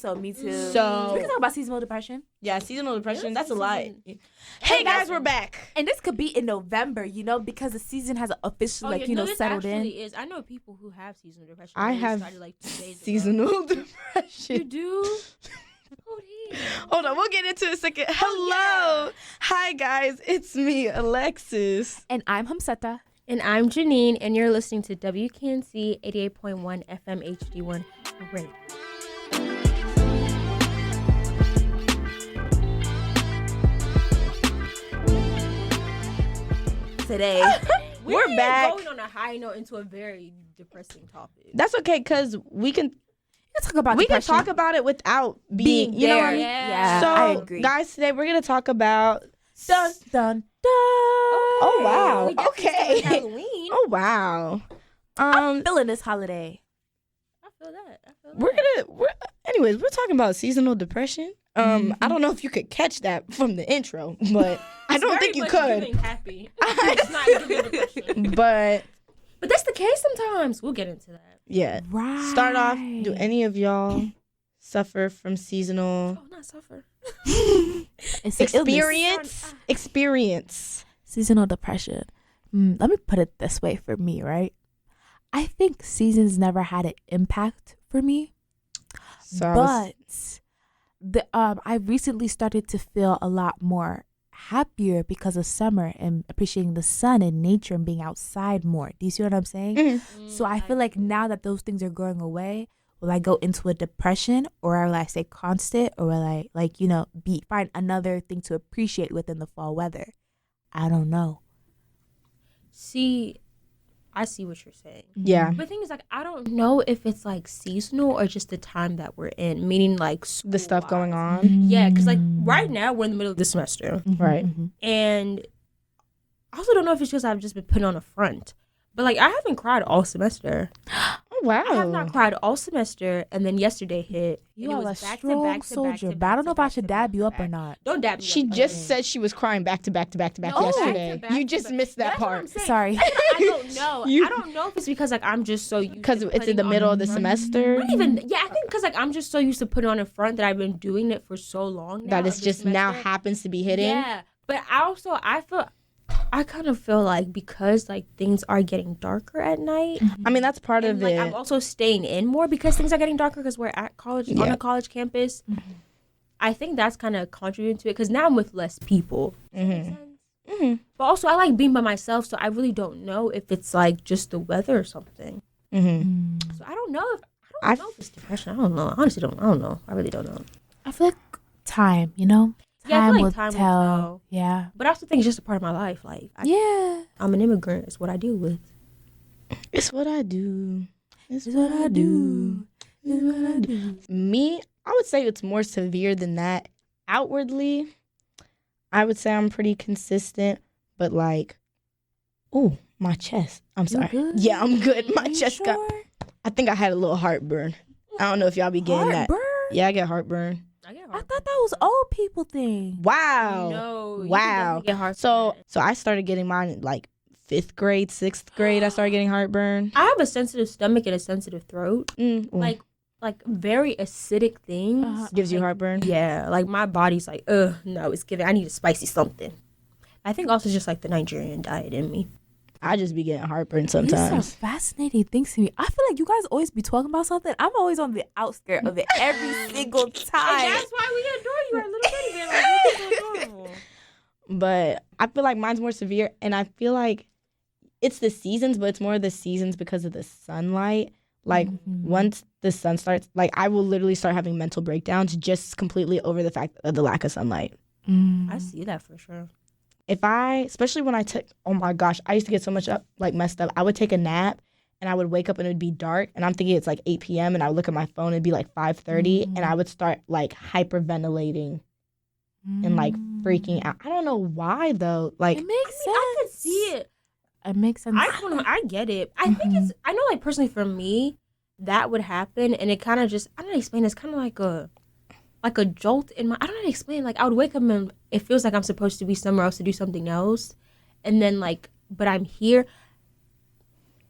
So me too. So we can talk about seasonal depression. Yeah, seasonal depression. That's a lot. Hey Hey, guys, we're back. And this could be in November, because the season has officially settled in. Is. I know people who have seasonal depression. I have started, 2 days seasonal depression. You do? Hold on, we'll get into it in a second. Hello. Hi guys, it's me, Alexis. And I'm Hamsata. And I'm Jeanine, and you're listening to WKNC 88.1 FM HD1 Radio. Today, we're back. Going on a high note into a very depressing topic. That's okay, because we can talk about it without being you know what I mean? Yeah. So, I agree. Guys, today we're gonna talk about dun dun dun. Oh wow. Okay. Halloween. Oh wow. I'm feeling this holiday. I feel that. Anyways, we're talking about seasonal depression. I don't know if you could catch that from the intro, but I don't think you could. Happy. It's not giving depression. But that's the case sometimes. We'll get into that. Yeah. Right. Start off. Do any of y'all suffer from seasonal? Oh, not suffer. Experience. Seasonal depression. Let me put it this way for me, right? I think seasons never had an impact for me, but I recently started to feel a lot more happier because of summer and appreciating the sun and nature and being outside more. Do you see what I'm saying? Mm-hmm. So I feel like now that those things are going away, will I go into a depression, or will I stay constant, or will I find another thing to appreciate within the fall weather? I don't know. See, I see what you're saying. Yeah. But the thing is, I don't know if it's seasonal or just the time that we're in, meaning the stuff going on. Yeah, because right now we're in the middle of the semester. Right. And I also don't know if it's just I've just been putting on a front. But I haven't cried all semester. Oh wow. I have not cried all semester, and then yesterday hit. You are a strong soldier, but I don't know if I should dab you up or not. Don't dab me She up. just said she was crying back to back yesterday. You just missed that part. Sorry. I don't know. I don't know if it's because I'm just so used because to it's in the middle of the semester. I think because I'm just so used to putting on a front that I've been doing it for so long now, that it's just now happens to be hitting. Yeah, but I kind of feel because things are getting darker at night. I mean, that's part of it. I'm also staying in more because things are getting darker because we're at college, on a college campus. Mm-hmm. I think that's kind of contributing to it because now I'm with less people. Mm-hmm. But also, I like being by myself, so I really don't know if it's just the weather or something. Mm-hmm. So I don't know if it's depression. I don't know. Honestly, I don't know. I really don't know. I feel like time, Yeah, I feel will time tell. will tell. Yeah. But I also think it's just a part of my life. I'm an immigrant. It's what I deal with. It's what I do. It's what I do. It's what I do. Me, I would say it's more severe than that. Outwardly, I would say I'm pretty consistent, but my chest. I'm sorry. Good? Yeah, I'm good. My chest sure? I think I had a little heartburn. I don't know if y'all be getting that. Yeah, I get heartburn. I thought that was old people thing. Wow. No. Wow. So I started getting mine in 5th grade, 6th grade. I started getting heartburn. I have a sensitive stomach and a sensitive throat. Very acidic things. Gives you heartburn? Yeah. My body's no, it's giving. I need a spicy something. I think also just the Nigerian diet in me. I just be getting heartburn sometimes. These are fascinating things to me. I feel like you guys always be talking about something. I'm always on the outskirt of it every single time. And that's why we adore you, our little teddy bear. You're so adorable. But I feel like mine's more severe, and I feel like it's the seasons, but it's more the seasons because of the sunlight. Once the sun starts, I will literally start having mental breakdowns just completely over the fact of the lack of sunlight. I see that for sure. Especially when I took, oh my gosh, I used to get so much messed up. I would take a nap and I would wake up and it would be dark and I'm thinking it's 8 p.m. and I would look at my phone, it'd be 5:30 and I would start hyperventilating and freaking out. I don't know why though. It makes sense. I could see it. It makes sense. I get it. I think it's, I know personally for me, that would happen and it kind of just, I don't know how to explain, it's kind of like a jolt in my, I don't know how to explain. I would wake up and it feels like I'm supposed to be somewhere else to do something else. And then but I'm here.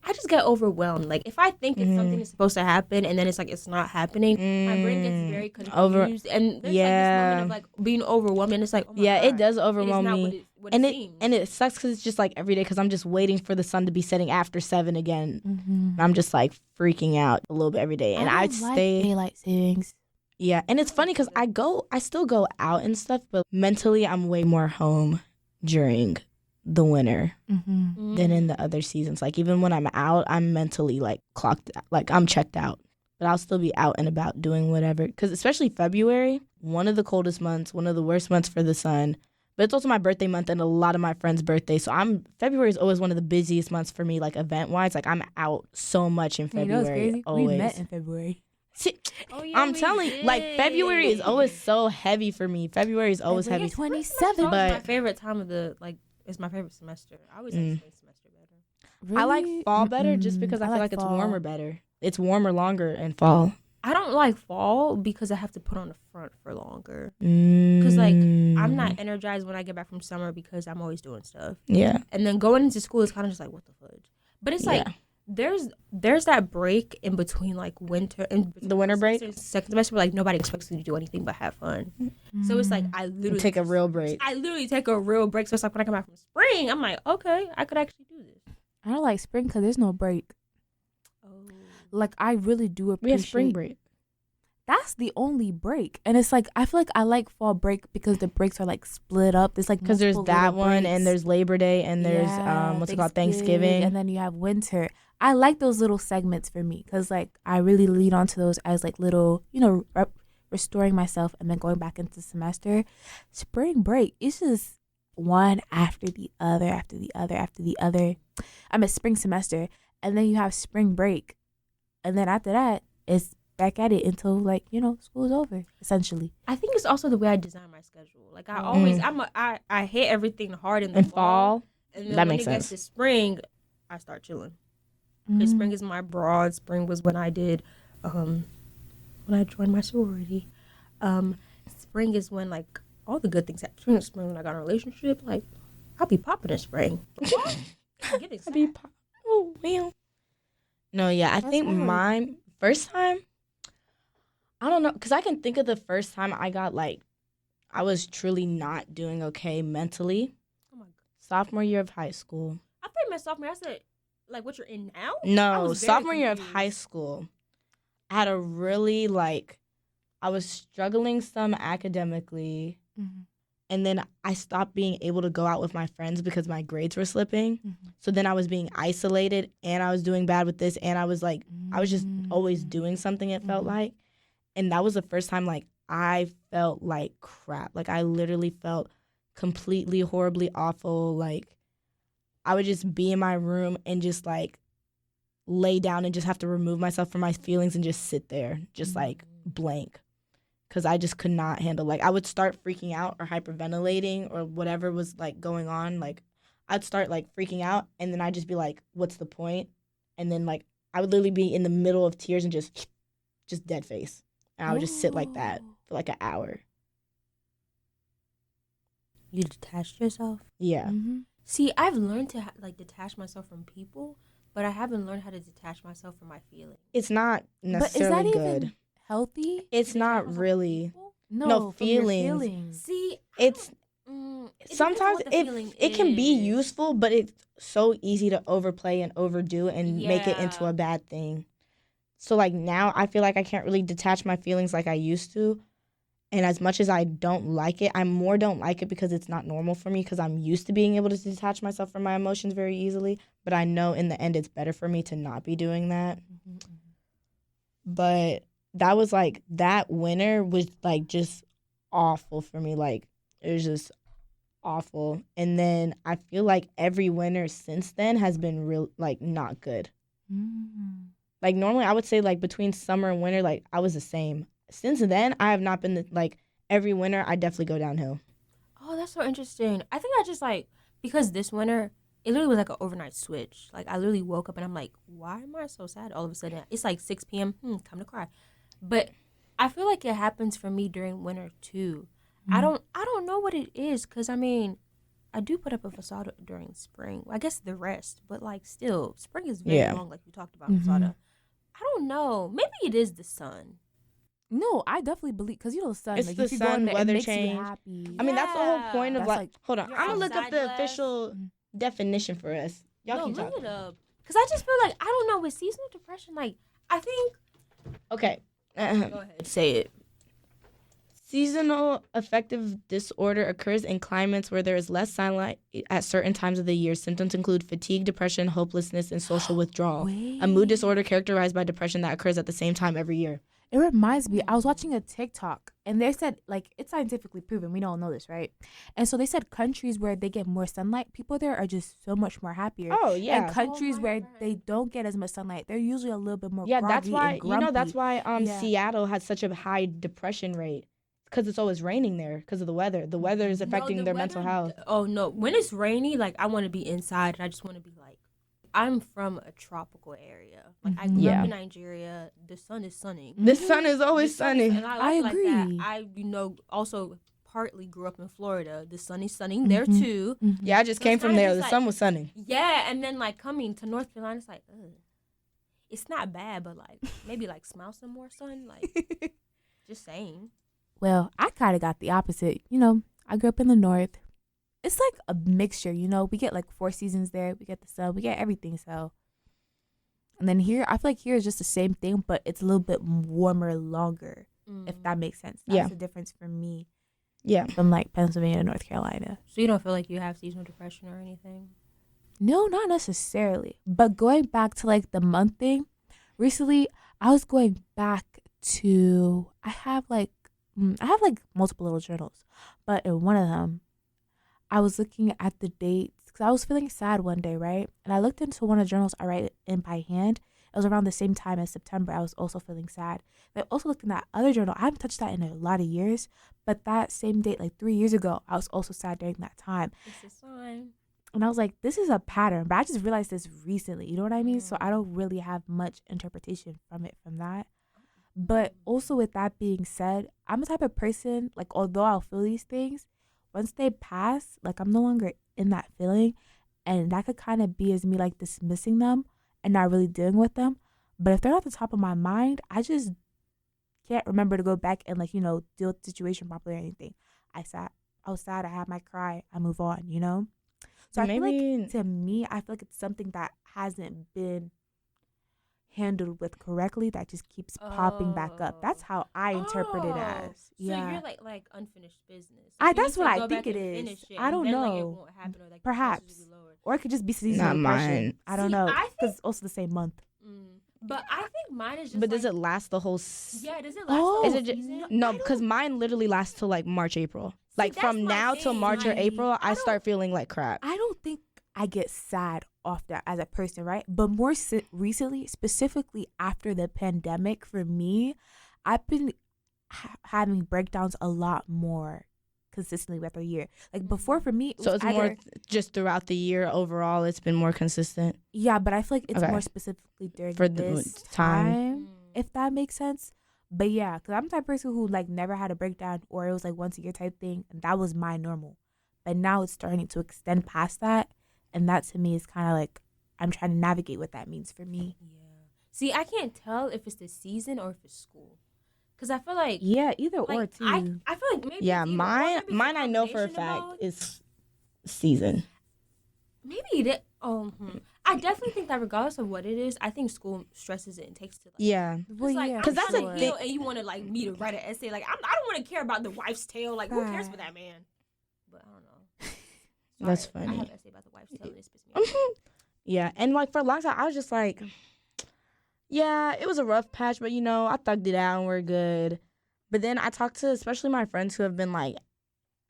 I just get overwhelmed. Like, if I think it's something that's supposed to happen and then it's like it's not happening, my brain gets very confused. And there's like this moment of like being overwhelmed, and it's like, oh my God, it does overwhelm me. And it sucks because it's just like every day because I'm just waiting for the sun to be setting after 7 again. And I'm just like freaking out a little bit every day. And I'd stay like daylight savings. Yeah, and it's funny because I still go out and stuff, but mentally I'm way more home during the winter than in the other seasons. Like even when I'm out, I'm mentally like clocked, like I'm checked out. But I'll still be out and about doing whatever. Because especially February, one of the coldest months, one of the worst months for the sun. But it's also my birthday month and a lot of my friends' birthdays. So February is always one of the busiest months for me, like event-wise. Like I'm out so much in February. You know what's crazy? Always. We met in February. See, I'm telling you, like February is always so heavy for me. February is always heavy. 27, but my favorite time of the it's my favorite semester. I always like spring semester better. Really? I like fall better just because I feel like it's warmer better. It's warmer longer in fall. I don't like fall because I have to put on the front for longer. Because like I'm not energized when I get back from summer because I'm always doing stuff. Yeah. And then going into school is kind of just like what the fudge. But it's like there's that break in between like winter and the winter break, second semester where like nobody expects you to do anything but have fun. So it's like I literally take a real break. I literally take a real break. So it's like when I come back from spring, I'm like, okay, I could actually do this. I don't like spring because there's no break. Oh, like I really do appreciate. We have spring break. That's the only break, and it's like I feel like I like fall break because the breaks are like split up. There's like because there's that one, and there's Labor Day, and there's what's it called, Thanksgiving, and then you have winter. I like those little segments for me because like I really lead onto those as like little, restoring myself and then going back into semester. Spring break, it's just one after the other, after the other, after the other. I'm at spring semester, and then you have spring break, and then after that it's back at it until like school's over essentially. I think it's also the way I design my schedule. Like I always I hit everything hard in the fall, and then that when makes it sense. gets to spring, I start chilling. Because spring is my broad. Spring was when I did when I joined my sorority. Spring is when like all the good things happen. Spring when I got in a relationship, like I'll be popping in spring. I'll be oh well. No, yeah, I think mine first time. I don't know, because I can think of the first time I was truly not doing okay mentally. Oh my God. Sophomore year of high school. I thought you meant sophomore. I said, like, what you're in now? No, sophomore year of high school. I had a really, I was struggling some academically. Mm-hmm. And then I stopped being able to go out with my friends because my grades were slipping. Mm-hmm. So then I was being isolated, and I was doing bad with this, and I was I was just always doing something, it felt like. And that was the first time, I felt like crap. I literally felt completely, horribly awful. I would just be in my room and just, lay down and just have to remove myself from my feelings and just sit there, just, blank. Because I just could not handle, I would start freaking out or hyperventilating or whatever was, going on. I'd start, freaking out, and then I'd just be like, what's the point? And then, I would literally be in the middle of tears and just dead face. And I would just sit like that for an hour. You detached yourself? Yeah. Mm-hmm. See, I've learned to detach myself from people, but I haven't learned how to detach myself from my feelings. It's not necessarily good. Even healthy? It's not really. No, feelings. See, it's sometimes it can be useful, but it's so easy to overplay and overdo and make it into a bad thing. So, now I feel like I can't really detach my feelings like I used to. And as much as I don't like it, I more don't like it because it's not normal for me because I'm used to being able to detach myself from my emotions very easily. But I know in the end it's better for me to not be doing that. Mm-hmm. But that was, that winter was, just awful for me. It was just awful. And then I feel like every winter since then has been real, not good. Mm-hmm. Normally I would say, between summer and winter, I was the same. Since then, I have not been, every winter, I definitely go downhill. Oh, that's so interesting. I think I just, because this winter, it literally was an overnight switch. I literally woke up and I'm like, why am I so sad all of a sudden? It's 6 p.m. Time to cry. But I feel like it happens for me during winter, too. Mm. I don't know what it is, because, I do put up a facade during spring. I guess the rest, but like still, spring is very long, like you talked about, facade. I don't know. Maybe it is the sun. No, I definitely believe, because the sun. It's like, the if you sun, go in weather it makes change. you happy. I mean, that's the whole point of That's hold on. I'm gonna look up the official definition for us. Y'all keep talking. Look it up. Because I just feel like, I don't know, with seasonal depression, like, I think. Okay. Go ahead. Say it. Seasonal affective disorder occurs in climates where there is less sunlight at certain times of the year. Symptoms include fatigue, depression, hopelessness, and social withdrawal. A mood disorder characterized by depression that occurs at the same time every year. It reminds me, I was watching a TikTok, and they said, like, it's scientifically proven. We don't know this, right? And so they said countries where they get more sunlight, people there are just so much more happier. Oh, yeah. And countries where they don't get as much sunlight, they're usually a little bit more groggy that's why, and grumpy. that's why Seattle has such a high depression rate. Because it's always raining there because of the weather. The weather is affecting their mental health. Oh, no. When it's rainy, like, I want to be inside, and I just want to be, like, I'm from a tropical area. Like, I grew up in Nigeria. The sun is sunning. The sun is always sunny. And I agree. Like that. I, also partly grew up in Florida. The sun is sunning there, too. Yeah, I just came from there. The sun was sunny. Yeah, and then, like, coming to North Carolina, it's like, ugh. It's not bad, but, like, maybe, like, smile some more sun. Like, just saying. Well, I kind of got the opposite. I grew up in the north. It's like a mixture, we get like 4 seasons there. We get the sun. We get everything. So, and then here, I feel like here is just the same thing, but it's a little bit warmer, longer, if that makes sense. That's the difference for me. Yeah. From like Pennsylvania to North Carolina. So you don't feel like you have seasonal depression or anything? No, not necessarily. But going back to like the month thing, recently I was going back to, I have like multiple little journals, but in one of them, I was looking at the dates because I was feeling sad one day, right? And I looked into one of the journals I write in by hand. It was around the same time as September. I was also feeling sad. And I also looked in that other journal. I haven't touched that in a lot of years, but that same date, like 3 years ago, I was also sad during that time. It's a sign. And I was like, this is a pattern, but I just realized this recently. You know what I mean? So I don't really have much interpretation from that. But also with that being said, I'm the type of person, like, although I'll feel these things, once they pass, like, I'm no longer in that feeling. And that could kind of be as me, like, dismissing them and not really dealing with them. But if they're not at the top of my mind, I just can't remember to go back and, like, deal with the situation properly or anything. I was sad, I had my cry, I move on, So I feel like, to me, I feel like it's something that hasn't been handled with correctly that just keeps popping back up. That's how I interpret it as. Yeah. So you're like unfinished business. Like that's what I think it is. I don't know. Like, it won't happen, or like perhaps. Or it could just be seasonal depression. I don't know. Because it's also the same month. But I think mine is just. But does it last the whole? Yeah, does it last the whole season? No, because mine literally lasts till like March, April. Like from now till March or April, I start feeling like crap. I don't think I get sad off that as a person, right? But more recently, specifically after the pandemic, for me, I've been having breakdowns a lot more consistently with the year. Like before, for me, so it's more just throughout the year overall. It's been more consistent. Yeah, but I feel like it's more specifically during this time, if that makes sense. But yeah, because I'm the type of person who like never had a breakdown, or it was like once a year type thing, and that was my normal. But now it's starting to extend past that. And that to me is kind of like, I'm trying to navigate what that means for me. Yeah. See, I can't tell if it's the season or if it's school. Because I feel like. Yeah, either like, or too. I feel like maybe. Yeah, mine I know for a fact is season. Maybe that. I definitely think that regardless of what it is, I think school stresses it and takes it. Like, yeah. Well, yeah. Because that's a thing. And you want to like me to write an essay. Like, I don't want to care about the wife's tale. Like, who cares for that man? But I don't know. That's funny. I have an essay about the wife's tale, and it's pissed me off. Yeah, and like for a long time, I was just like, yeah, it was a rough patch, but I thugged it out and we're good. But then I talked to especially my friends who have been like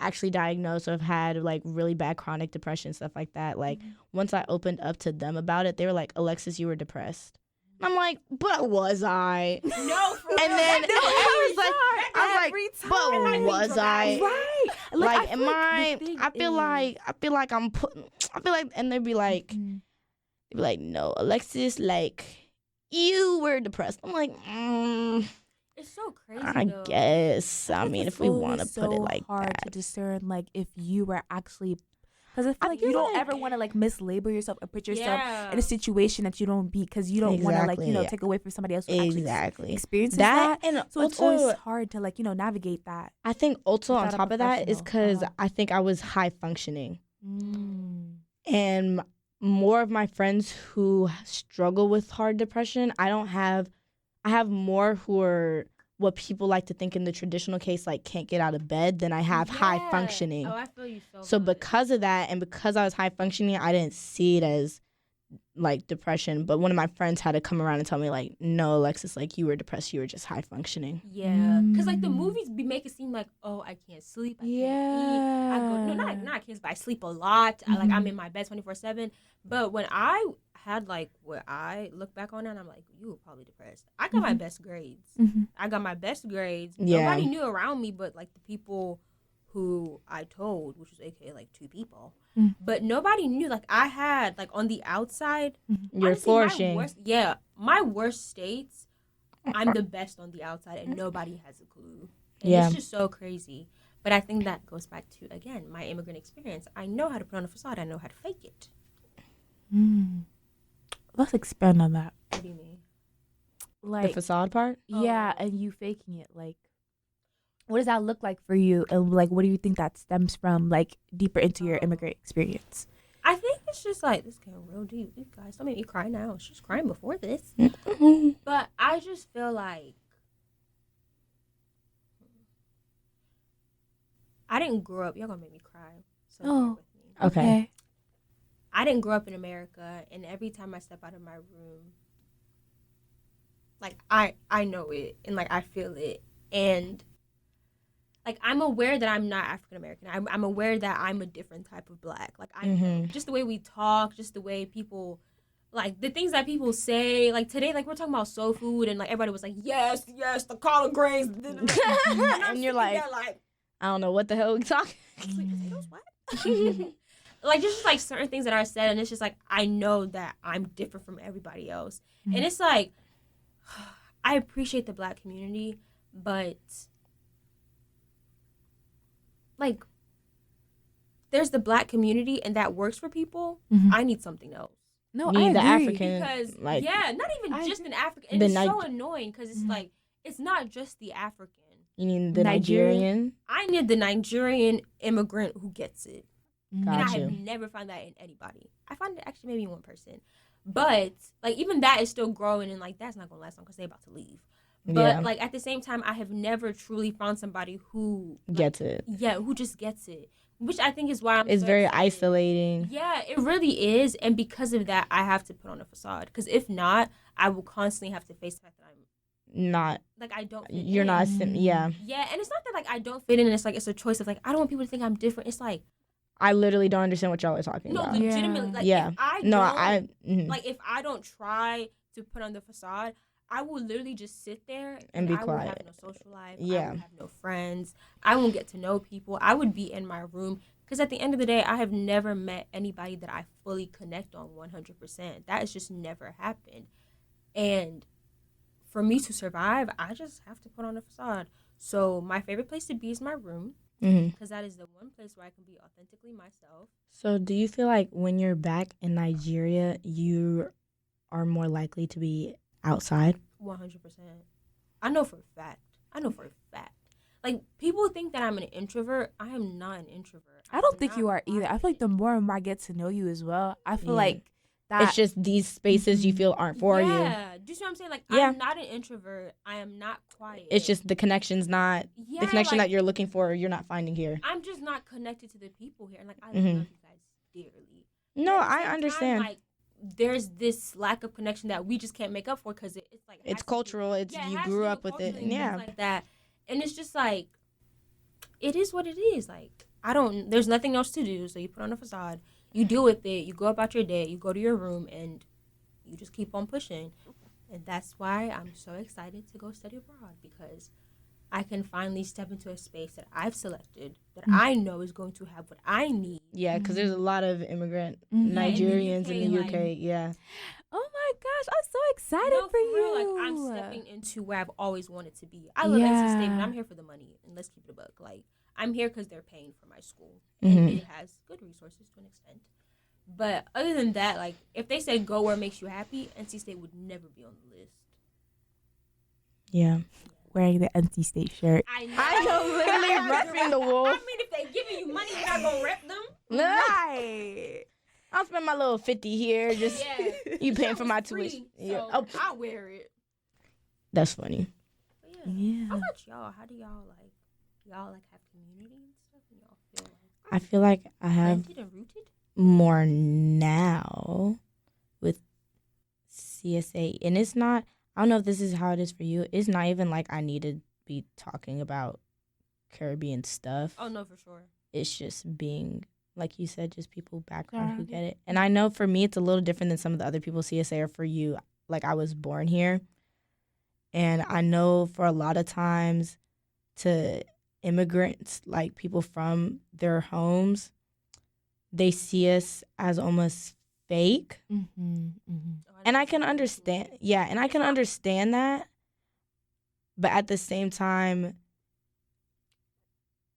actually diagnosed or have had like really bad chronic depression, stuff like that. Like once I opened up to them about it, they were like, Alexis, you were depressed. I'm like, but was I? No, for and then I was like, but was I? Right. Like, am I? I feel like I'm putting. I feel like, and they'd be like, no, Alexis, like, you were depressed. I'm like, it's so crazy. I guess. I mean, if we want to put it like hard that, to discern, like, if you were actually Because I feel like you don't ever want to like mislabel yourself or put yourself in a situation that you don't be, because you don't want to like, you know, take away from somebody else who actually experiences that. And so it's always hard to like, you know, navigate that. I think also on top of that is because I think I was high functioning. And more of my friends who struggle with hard depression, I have more who are what people like to think in the traditional case, like can't get out of bed, than I have high functioning. Oh, I feel you so because of that, and because I was high functioning, I didn't see it as like depression. But one of my friends had to come around and tell me like, no, Alexis, like you were depressed, you were just high functioning. Yeah, because like the movies make it seem like, oh, I can't sleep, I can't eat. I go, not I can't sleep, but I sleep a lot. I'm in my bed 24/7. But when I had like what I look back on it, and I'm like, you were probably depressed. I got my best grades. I got my best grades. Nobody knew around me but like the people who I told, which was aka like 2 people. But nobody knew. Like I had like on the outside, you're flourishing. My worst states, I'm the best on the outside, and nobody has a clue. And it's just so crazy. But I think that goes back to, again, my immigrant experience. I know how to put on a facade. I know how to fake it. Let's expand on that. What do you mean? Like the facade part? Yeah, and you faking it. Like, what does that look like for you? And like, what do you think that stems from? Like, deeper into your immigrant experience. I think it's just like, this getting real deep. You guys, don't make me cry now. She was crying before this. But I just feel like I didn't grow up. Y'all gonna make me cry. So bear with me. Okay. I didn't grow up in America, and every time I step out of my room, like I know it, and like I feel it, and like I'm aware that I'm not African American. I'm aware that I'm a different type of Black. Like I know just the way we talk, just the way people, like the things that people say. Like today, like we're talking about soul food, and like everybody was like, yes, the collard greens, and you're like, I don't know what the hell we talking. Potatoes, what? Like just like certain things that are said, and it's just like I know that I'm different from everybody else, and it's like I appreciate the Black community, but like there's the Black community, and that works for people. I need something else. No, you need the African, because like, not even just an African. And it's so annoying because it's like it's not just the African. You need the Nigerian. I need the Nigerian immigrant who gets it. And I have never found that in anybody. I found it actually maybe in one person. But, like, even that is still growing, and, like, that's not going to last long because they're about to leave. But, like, at the same time, I have never truly found somebody who gets it. Yeah, who just gets it. Which I think is why it's so very excited. Isolating. Yeah, it really is. And because of that, I have to put on a facade. Because if not, I will constantly have to face the fact that I'm not. Like, I don't fit You're in. not. Yeah. Yeah, and it's not that, like, I don't fit in. It's, like, it's a choice of, like, I don't want people to think I'm different. It's, like, I literally don't understand what y'all are talking about. No, legitimately. Like, if I don't try to put on the facade, I will literally just sit there and be quiet. quiet. I will have no social life. I will have no friends. I won't get to know people. I would be in my room. Because at the end of the day, I have never met anybody that I fully connect on 100%. That has just never happened. And for me to survive, I just have to put on a facade. So my favorite place to be is my room. Because that is the one place where I can be authentically myself. So do you feel like when you're back in Nigeria, you are more likely to be outside? 100%. I know for a fact. Like, people think that I'm an introvert. I am not an introvert. I don't think you are either. I feel like the more and more I get to know you as well, I feel like that. It's just these spaces you feel aren't for you. Yeah. Do you see what I'm saying? Like, I'm not an introvert. I am not quiet. It's just the connection's not, the connection that you're looking for, you're not finding here. I'm just not connected to the people here. And, like, I love you guys dearly. No, I understand. Like, there's this lack of connection that we just can't make up for because it's like... It's cultural. It's you grew up with it. Yeah. Like that. And it's just like, it is what it is. Like, there's nothing else to do. So you put on a facade, you deal with it, you go about your day, you go to your room, and you just keep on pushing. And that's why I'm so excited to go study abroad, because I can finally step into a space that I've selected that I know is going to have what I need. Yeah, because there's a lot of immigrant Nigerians in the UK. Yeah. Oh my gosh, I'm so excited for you. Real, like, I'm stepping into where I've always wanted to be. I love NC State, but I'm here for the money, and let's keep it a buck. Like, I'm here because they're paying for my school. Mm-hmm. And it has good resources to an extent. But other than that, like, if they said go where it makes you happy, NC State would never be on the list. Yeah. Wearing the NC State shirt. I know, literally repping the wolf. I mean, if they giving you money, you're not going to rep them. Right. I'll spend my little 50 here. Just you paying for my tuition. So I'll wear it. That's funny. But Yeah. How about y'all? How do y'all have community and stuff? And y'all feel like I feel like I have planted and rooted? more now with CSA, and it's not, I don't know if this is how it is for you, it's not even like I need to be talking about Caribbean stuff. Oh no, for sure. It's just being, like you said, just people background who get it. And I know for me it's a little different than some of the other people CSA, or for you, like I was born here, and I know for a lot of times to immigrants, like people from their homes, they see us as almost fake. Mm-hmm. Mm-hmm. And I can understand, and I can understand that. But at the same time,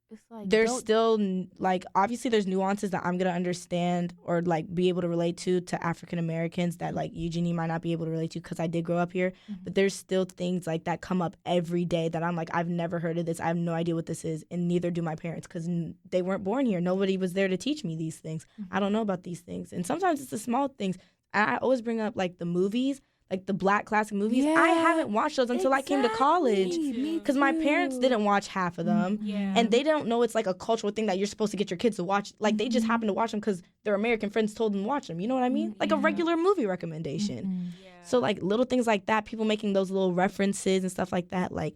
It's like there's still, like, obviously there's nuances that I'm going to understand or, like, be able to relate to African Americans that, like, Jeanine might not be able to relate to because I did grow up here. Mm-hmm. But there's still things, like, that come up every day that I'm like, I've never heard of this. I have no idea what this is. And neither do my parents because they weren't born here. Nobody was there to teach me these things. Mm-hmm. I don't know about these things. And sometimes it's the small things. I always bring up, like, the movies, like the Black classic movies. Yeah, I haven't watched those until I came to college because my parents didn't watch half of them. Yeah. And they don't know it's like a cultural thing that you're supposed to get your kids to watch. Like, they just happen to watch them because their American friends told them to watch them. You know what I mean? Like a regular movie recommendation. Mm-hmm. Yeah. So, like, little things like that, people making those little references and stuff like that, like,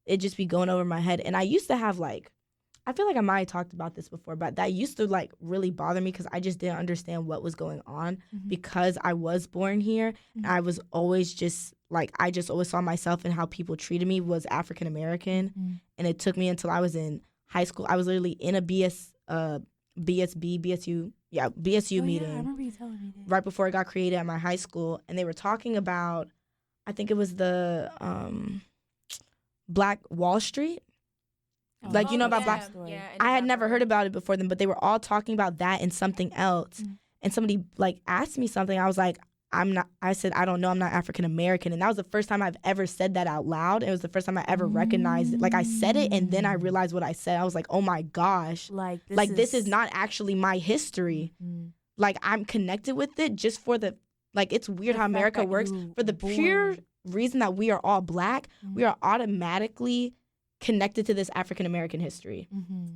it just be going over my head. And I used to have, like, I feel like I might have talked about this before, but that used to, like, really bother me because I just didn't understand what was going on because I was born here. And I was always just, like, I just always saw myself and how people treated me was African American. And it took me until I was in high school. I was literally in a BSU meeting. Yeah, I remember you telling me that. Right before it got created at my high school. And they were talking about, I think it was the Black Wall Street. Like, you know about Black Story. Yeah, I had never heard about it before then, but they were all talking about that and something else. And somebody, like, asked me something. I was like, I said, I don't know. I'm not African American. And that was the first time I've ever said that out loud. It was the first time I ever recognized it. Like, I said it and then I realized what I said. I was like, oh my gosh. Like, This is not actually my history. Like, I'm connected with it just for the, like, it's weird how America works. For the pure reason that we are all Black, we are automatically connected to this African American history,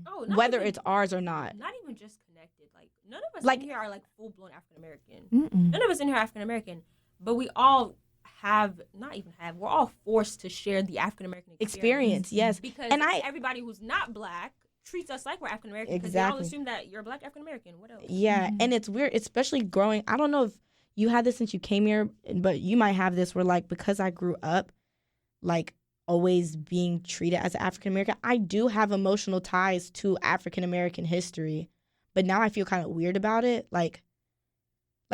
Oh, whether it's ours or not. Not even just connected. Like, none of us Like- in here are like full blown African American. None of us in here are African American, but we all we're all forced to share the African American Experience, yes. Because And everybody who's not Black treats us like we're African American because Exactly. they all assume that you're a Black African American. What else? Yeah, and it's weird, especially growing. I don't know if you had this since you came here, but you might have this where, like, because I grew up, like, always being treated as an African American, I do have emotional ties to African American history, but now I feel kind of weird about it. Like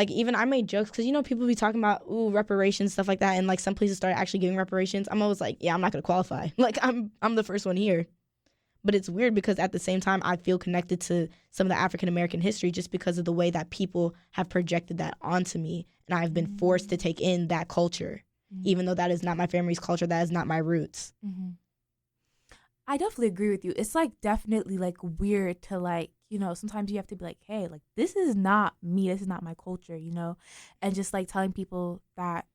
even I made jokes because, you know, people be talking about reparations, stuff like that, and like some places started actually giving reparations. I'm always like, yeah, I'm not gonna qualify. Like, I'm the first one here. But it's weird because at the same time I feel connected to some of the African American history just because of the way that people have projected that onto me, and I've been forced to take in that culture. Even though that is not my family's culture, that is not my roots. I definitely agree with you. It's like definitely like weird to, like, you know, sometimes you have to be like, hey, like, this is not me, this is not my culture, you know, and just like telling people that,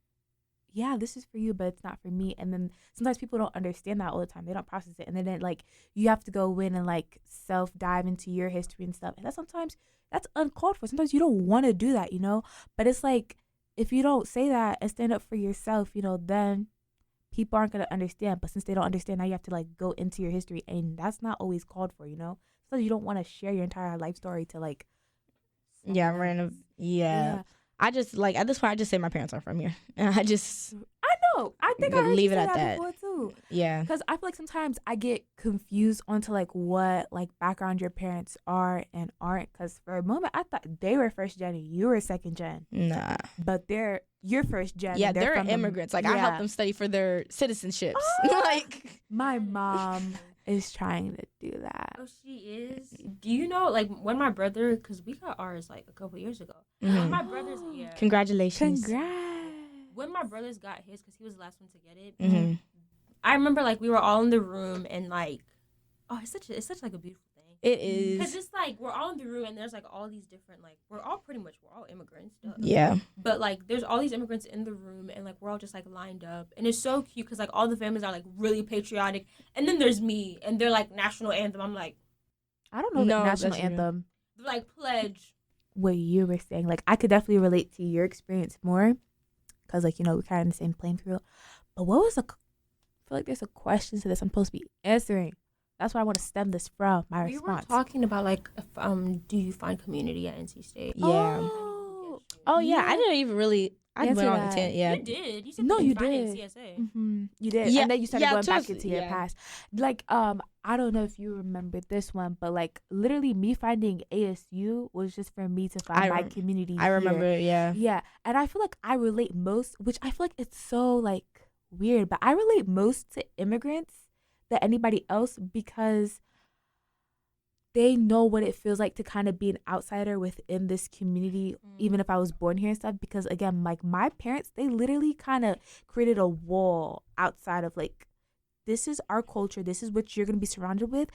yeah, this is for you, but it's not for me. And then sometimes people don't understand that all the time. They don't process it. And then like you have to go in and like self dive into your history and stuff. And that's uncalled for. Sometimes you don't want to do that, you know, but it's like, if you don't say that and stand up for yourself, you know, then people aren't going to understand. But since they don't understand, now you have to like go into your history, and that's not always called for, you know. So you don't want to share your entire life story to like. Yeah, random. Yeah. I just, like, at this point, I just say my parents are from here, and I know. I think I heard leave you it say at that. before too. Yeah. Because I feel like sometimes I get confused onto like what like background your parents are and aren't. Because for a moment I thought they were first gen and you were second gen. Nah. But you're first gen. Yeah, and they're from immigrants. Like, I helped them study for their citizenships. Like, my mom is trying to do that. Oh, she is? Do you know, like, when my brother, because we got ours, like, a couple years ago. When my brother's, Congratulations. When my brothers got his, because he was the last one to get it, I remember, like, we were all in the room, and, like, oh, it's such like, a beautiful thing. It is. Because it's, like, we're all in the room, and there's, like, all these different, like, we're all immigrants. Yeah. But, like, there's all these immigrants in the room, and, like, we're all just, like, lined up. And it's so cute, because, like, all the families are, like, really patriotic. And then there's me, and they're, like, national anthem. I'm, like, I don't know the national anthem. They're, like, pledge. What you were saying. Like, I could definitely relate to your experience more. Because, like, you know, we're kind of in the same playing field. But what was I feel like there's a question to this I'm supposed to be answering. That's where I want to stem this from, my response. We were talking about, like, if, do you find community at NC State? Yeah. Oh, yeah. I didn't even really... I went on the tent, yeah. You did. You said no, you did. CSA. Mm-hmm. You did. Yeah. And then you started going back into your yeah. past. Like, I don't know if you remember this one, but, like, literally me finding ASU was just for me to find my community I remember it, yeah. Yeah. And I feel like I relate most, which I feel like it's so, like, weird, but I relate most to immigrants than anybody else because they know what it feels like to kind of be an outsider within this community, even if I was born here and stuff. Because, again, like, my parents, they literally kind of created a wall outside of, like, this is our culture. This is what you're going to be surrounded with.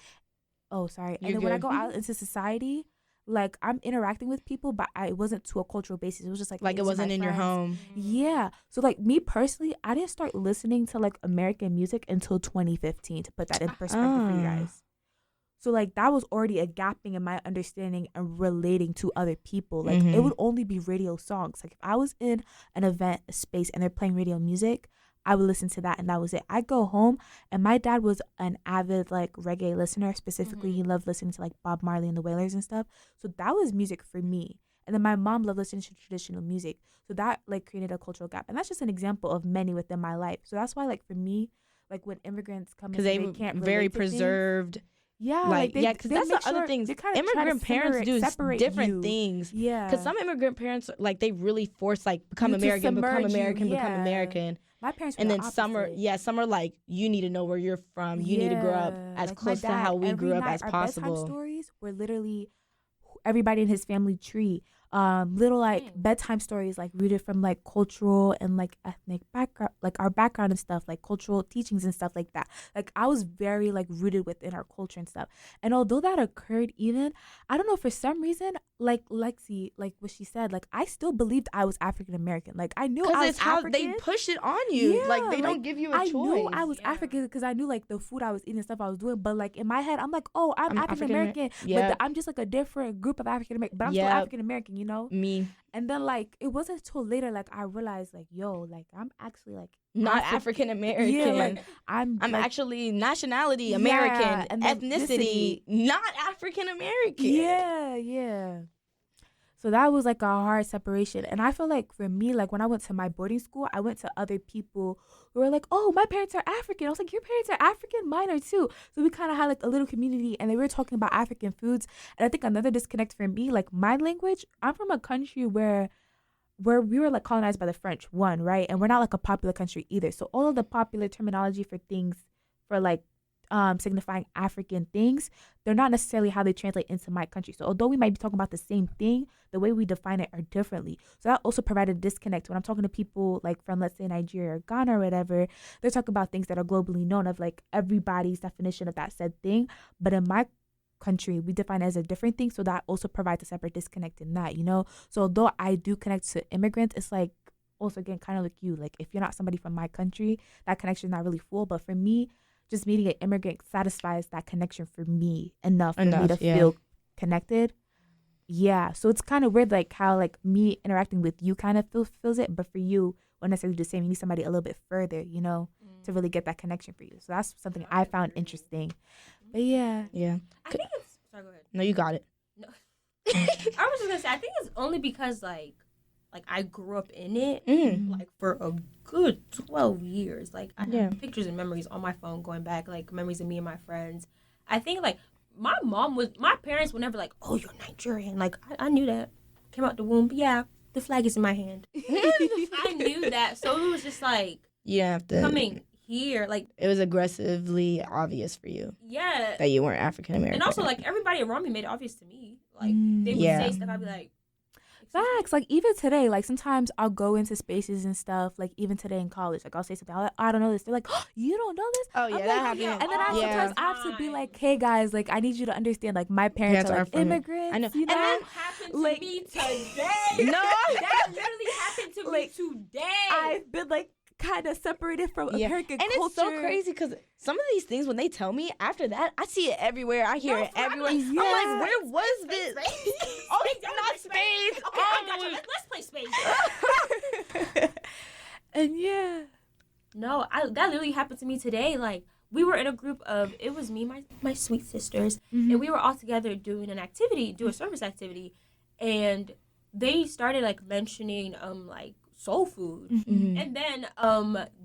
Oh, sorry. And then when I go out into society, like, I'm interacting with people, but it wasn't to a cultural basis. It was just, like it wasn't in your home. Yeah. So, like, me personally, I didn't start listening to, like, American music until 2015, to put that in perspective for you guys. So, like, that was already a gapping in my understanding and relating to other people. Like, it would only be radio songs. Like, if I was in an event, a space, and they're playing radio music, I would listen to that, and that was it. I'd go home, and my dad was an avid, like, reggae listener. Specifically, he loved listening to, like, Bob Marley and the Wailers and stuff. So that was music for me. And then my mom loved listening to traditional music. So that, like, created a cultural gap. And that's just an example of many within my life. So that's why, like, for me, like, when immigrants come in, because they can't very preserved things. Yeah, like because that's the other thing. Immigrant parents do different things. Yeah, because some immigrant parents, like, they really force, like, become American. My parents were and then opposite. some are like, you need to know where you're from. You need to grow up as like close to how we grew up as possible. Bedtime stories were literally everybody in his family tree. Little, like, bedtime stories, like, rooted from, like, cultural and, like, ethnic background, like, our background and stuff, like, cultural teachings and stuff like that. Like, I was very, like, rooted within our culture and stuff. And although that occurred, even, I don't know, for some reason, like, Lexi, like what she said, like, I still believed I was African American. Like, I knew I was African. Because it's how they push it on you. Yeah, like, they don't give you a choice. I knew I was African because I knew, like, the food I was eating and stuff I was doing. But, like, in my head, I'm like, oh, I'm African American. But I'm just, like, a different group of African American. But I'm still African American, you know? Me. And then, like, it wasn't until later, like, I realized, like, yo, like, I'm actually, like, not African American. Yeah, like, I'm like, actually nationality American, and ethnicity not African American. Yeah. So that was, like, a hard separation. And I feel like for me, like, when I went to my boarding school, I went to other people who were like, oh, my parents are African. I was like, your parents are African? Mine are too. So we kind of had, like, a little community, and they were talking about African foods. And I think another disconnect for me, like, my language, I'm from a country where we were, like, colonized by the French, right? And we're not, like, a popular country either. So all of the popular terminology for things, for, like, signifying African things, they're not necessarily how they translate into my country. So although we might be talking about the same thing, the way we define it are differently. So that also provided a disconnect. When I'm talking to people, like, from, let's say, Nigeria or Ghana or whatever, they're talking about things that are globally known, of, like, everybody's definition of that said thing. But in my country, we define it as a different thing. So that also provides a separate disconnect in that, you know? So although I do connect to immigrants, it's like, also, again, kind of like you, like, if you're not somebody from my country, that connection is not really full. But for me, just meeting an immigrant satisfies that connection for me enough for me to feel connected. Yeah. So it's kind of weird, like, how, like, me interacting with you kind of feels it. But for you, won't necessarily do the same. You need somebody a little bit further, you know, to really get that connection for you. So that's something I found interesting. But yeah. I think it's... Sorry, go ahead. No, you got it. No. I was just going to say, I think it's only because, like, I grew up in it, like, for a good 12 years. Like, I have pictures and memories on my phone going back, like, memories of me and my friends. I think, like, my parents were never like, oh, you're Nigerian. Like, I knew that. Came out the womb. But yeah, the flag is in my hand. I knew that. So it was just, like, you have to... coming here, like it was aggressively obvious for you. Yeah. That you weren't African American. And also, like, everybody around me made it obvious to me. Like, they would say stuff, I'd be like, facts. Like, even today, like, sometimes I'll go into spaces and stuff, like, even today in college, like, I'll say something, I don't know this. They're like, oh, you don't know this? Oh, yeah, I'm that like, happened. yeah. And then sometimes I have to be like, hey, guys, like, I need you to understand, like, my parents are like immigrants. I know. You know? And that happened to me today. No. That literally happened to me today. I've been, like, kind of separated from American culture. And it's so crazy because some of these things, when they tell me after that, I see it everywhere. I hear it everywhere. I'm like, where was this? Oh, it's not Spain. Okay, I got you. Let's play Spain. And yeah. No, that literally happened to me today. Like, we were in a group of, it was me, my sweet sisters, and we were all together doing a service activity, and they started, like, mentioning, like, soul food. And then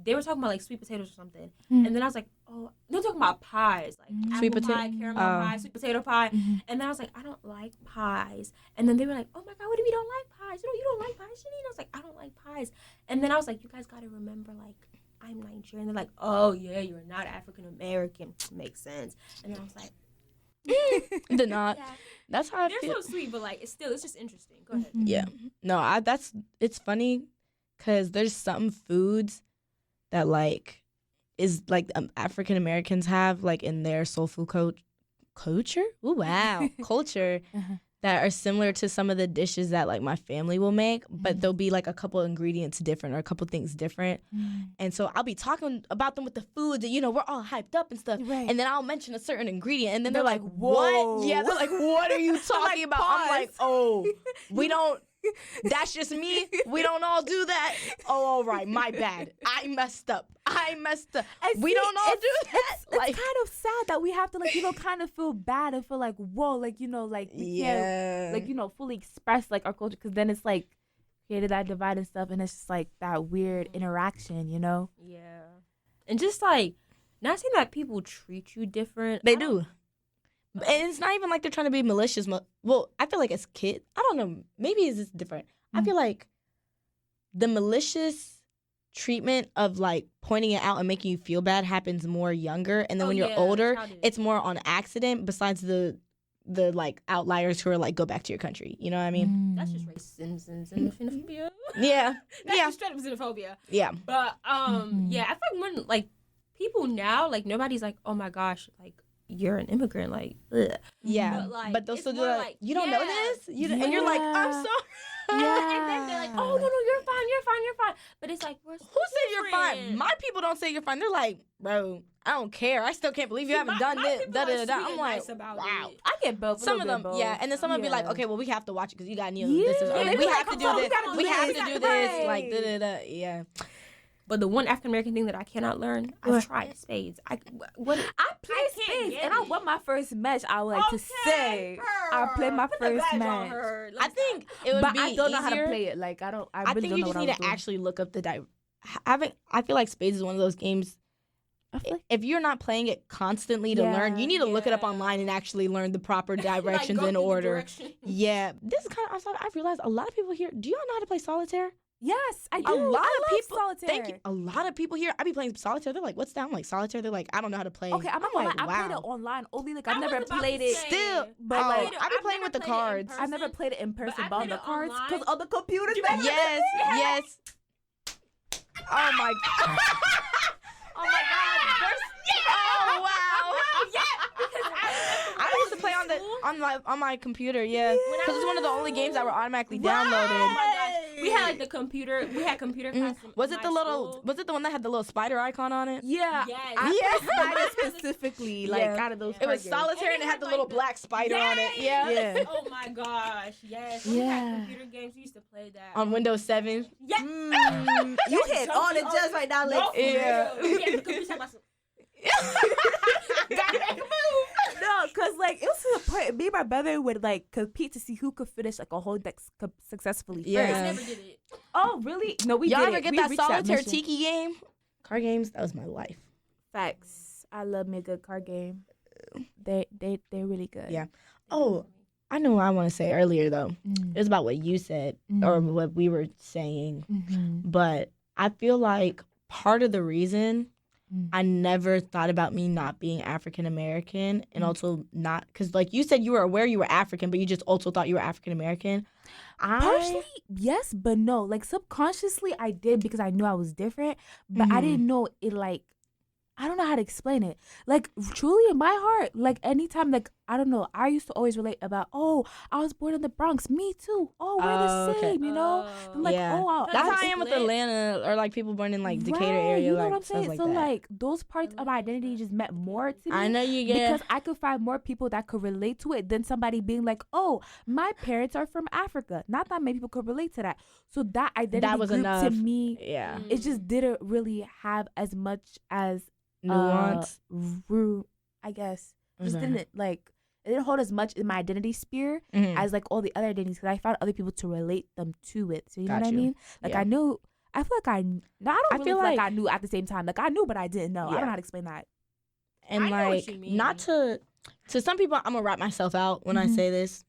they were talking about like sweet potatoes or something. And then I was like, oh, they're talking about pies, like sweet apple potato pie, caramel pie, sweet potato pie. And then I was like, I don't like pies. And then they were like, oh my God, what if you don't like pies? You don't like pies, Jeanine? I was like, I don't like pies. And then I was like, you guys gotta remember, like, I'm Nigerian. They're like, oh yeah, you're not African American. Makes sense. And then I was like, did not. Yeah. That's how I feel. They're so sweet, but like, it's just interesting. Go ahead. Yeah. No, it's funny. Because there's some foods that, like, is, like, African Americans have, like, in their soul food culture? Ooh, wow. Culture that are similar to some of the dishes that, like, my family will make. But there'll be, like, a couple ingredients different or a couple things different. And so I'll be talking about them with the foods and, you know, we're all hyped up and stuff. Right. And then I'll mention a certain ingredient. And then they're like, whoa. what? Yeah, they're like, what are you talking like, about? pause. I'm like, oh, we don't. That's just me. We don't all do that. Oh, all right. My bad. I messed up. We don't all do that. It's kind of sad that we have to, like, you know, kind of feel bad and feel like, whoa, like, you know, like, we can't, like, you know, fully express, like, our culture. Because then it's, like, created that divide and stuff. And it's just, like, that weird interaction, you know? Yeah. And just, like, not saying that people treat you different. They do. And it's not even like they're trying to be malicious. Well, I feel like as kids, I don't know, maybe it's just different. I feel like the malicious treatment of like pointing it out and making you feel bad happens more younger. And then when you're older, it's more on accident besides the like outliers who are like, go back to your country. You know what I mean? That's just racism and xenophobia. Yeah. That's just straight up xenophobia. Yeah. But yeah, I feel like when like people now, like nobody's like, oh my gosh, like you're an immigrant, like ugh. Yeah. But they'll still do that. Like, you don't know this? And you're like, I'm sorry. Yeah. And then they're like, oh no, you're fine. But it's like, who said you're fine? My people don't say you're fine. They're like, bro, I don't care. I still can't believe you haven't done this. I'm like, wow. I get both. Some of them, both. Yeah. And then some will be like, okay, well, we have to watch it because you got Neil. This is we have to do this. We have to do this. Like, yeah. But the one African American thing that I cannot learn, I've tried spades. I play spades, and I won my first match. I would like to say, I played my first match. I think it would be easier. I don't know how to play it. Like I really think don't you know just need to actually look up the I feel like spades is one of those games. If you're not playing it constantly to learn, you need to look it up online and actually learn the proper directions in order. Yeah, this is kind of. I realized a lot of people here. Do y'all know how to play solitaire? Yes, I do. A lot of people. Solitaire. Thank you. A lot of people here. I be playing solitaire. They're like, "What's that?" I'm like, "Solitaire." They're like, "I don't know how to play." Okay, I'm like, wow. I played it online only. Like I've never played it. Still, but like I've been playing with the cards. I've never played it in person, but on the cards because on the computers. Yes. Oh my god. Oh my god. Oh wow. Yeah. I used to play on my computer. Yeah, because it's one of the only games that were automatically downloaded. Oh my gosh. We had like the computer. We had computer class. Was it the little? Was it the one that had the little spider icon on it? Yeah. Yes. Spider specifically. Like out of those. It was solitaire and it had the little black spider on it. Yeah. Oh my gosh. Yes. We had computer games. We used to play that on Windows 7. Yeah. You hit all the just right now. Yeah. No, cause like it was to the point. Me and my brother would like compete to see who could finish like a whole deck successfully first. I never did it. Oh really? No, we did. Y'all ever get that solitaire tiki game? Card games. That was my life. Facts. I love me a good card game. They're really good. Yeah. Oh, I know what I want to say earlier though. It was about what you said or what we were saying, but I feel like part of the reason I never thought about me not being African American, and also not because, like you said, you were aware you were African, but you just also thought you were African American. Partially, yes, but no. Like, subconsciously, I did because I knew I was different, but I didn't know it, like, I don't know how to explain it. Like, truly in my heart, like, anytime, like, I don't know, I used to always relate about, oh, I was born in the Bronx. Me too. Oh, we're the same, you know? I'm like, oh, that's how I am with Atlanta, or, like, people born in, like, Decatur area. You know like, what I'm saying? Like so, that. like, those parts of my identity just meant more to me. I know you get. Because I could find more people that could relate to it than somebody being like, oh, my parents are from Africa. Not that many people could relate to that. So that identity that was group enough. to me, it just didn't really have as much as nuance. I guess. Just didn't, like, it didn't hold as much in my identity sphere as, like, all the other identities, because I found other people to relate them to it. So you know what I mean? Like, I feel like I don't really feel like I knew at the same time. Like, I knew, but I didn't know. I don't know how to explain that. And, like, not to some people, I'm gonna wrap myself out when I say this,